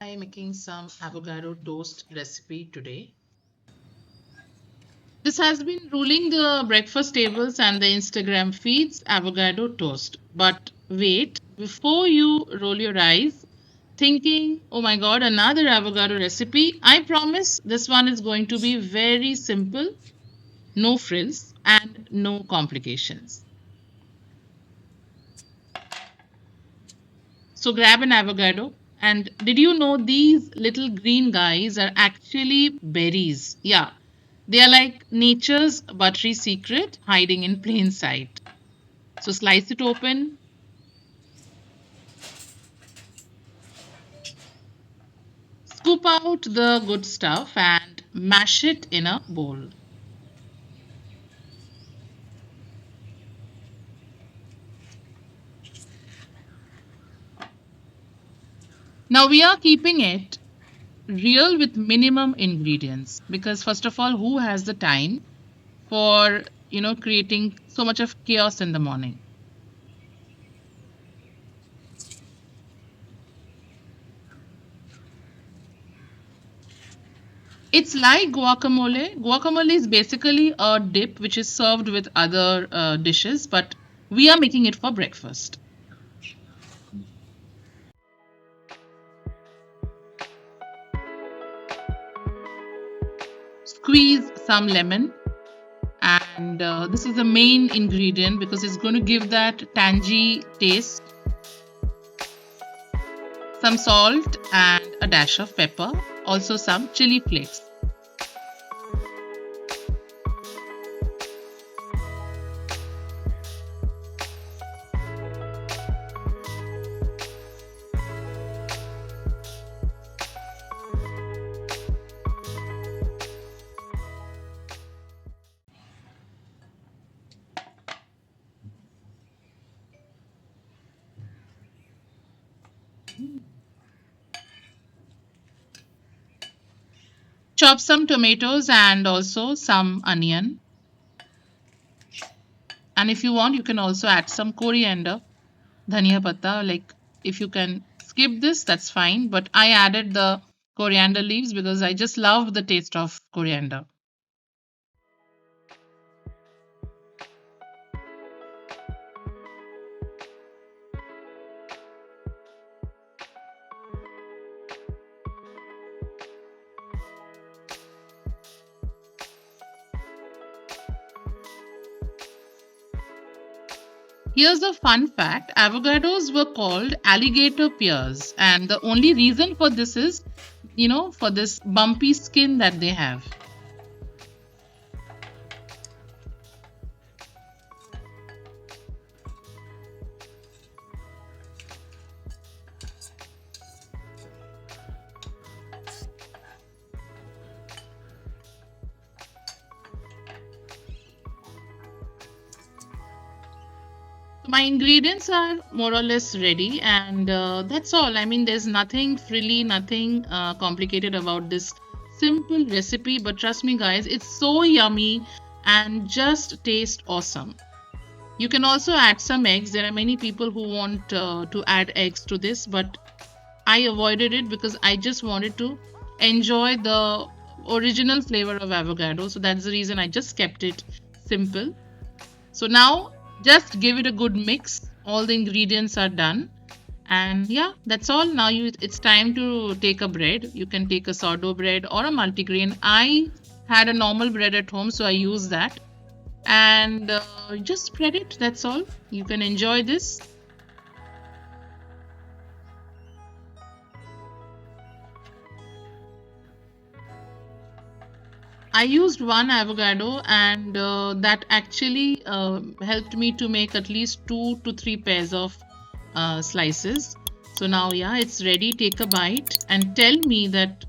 try making some avocado toast recipe today. This has been ruling the breakfast tables and the Instagram feeds, avocado toast. But wait, before you roll your eyes, thinking, oh my god, another avocado recipe, I promise this one is going to be very simple, no frills, and no complications. So grab an avocado. And did you know these little green guys are actually berries? Yeah, they are like nature's buttery secret hiding in plain sight. So slice it open, scoop out the good stuff, and mash it in a bowl. Now we are keeping it real with minimum ingredients because first of all, who has the time for creating so much of chaos in the morning? It's like guacamole. Guacamole is basically a dip which is served with other dishes, but we are making it for breakfast. Squeeze some lemon, and this is the main ingredient because it's going to give that tangy taste. Some salt and a dash of pepper, also some chili flakes. Chop some tomatoes and also some onion. And if you want, you can also add some coriander, dhania patta. Like if you can skip this, that's fine. But I added the coriander leaves because I just love the taste of coriander. Here's a fun fact, avocados were called alligator pears, and the only reason for this is, for this bumpy skin that they have. My ingredients are more or less ready, and that's all. I mean, there's nothing frilly, nothing complicated about this simple recipe, but trust me, guys, it's so yummy and just tastes awesome. You can also add some eggs. There are many people who want to add eggs to this, but I avoided it because I just wanted to enjoy the original flavor of avocado. So that's the reason I just kept it simple. So now just give it a good mix. All the ingredients are done. And yeah, that's all. Now it's time to take a bread. You can take a sourdough bread or a multigrain. I had a normal bread at home, so I use that. And just spread it. That's all. You can enjoy this. I used one avocado, and that actually helped me to make at least 2 to 3 pairs of slices. So now, yeah, it's ready. Take a bite and tell me that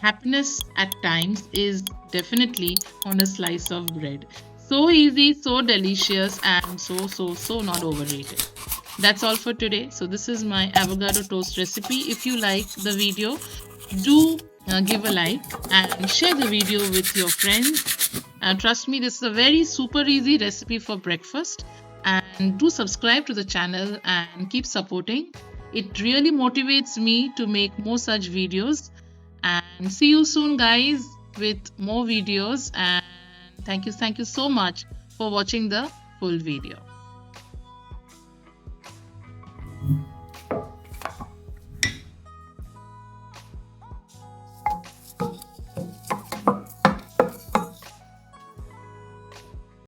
happiness at times is definitely on a slice of bread. So easy, so delicious, and so not overrated. That's all for today. So this is my avocado toast recipe. If you like the video, do give a like and share the video with your friends. Trust me, this is a very super easy recipe for breakfast. And do subscribe to the channel and keep supporting. It really motivates me to make more such videos. And see you soon, guys, with more videos. And thank you so much for watching the full video.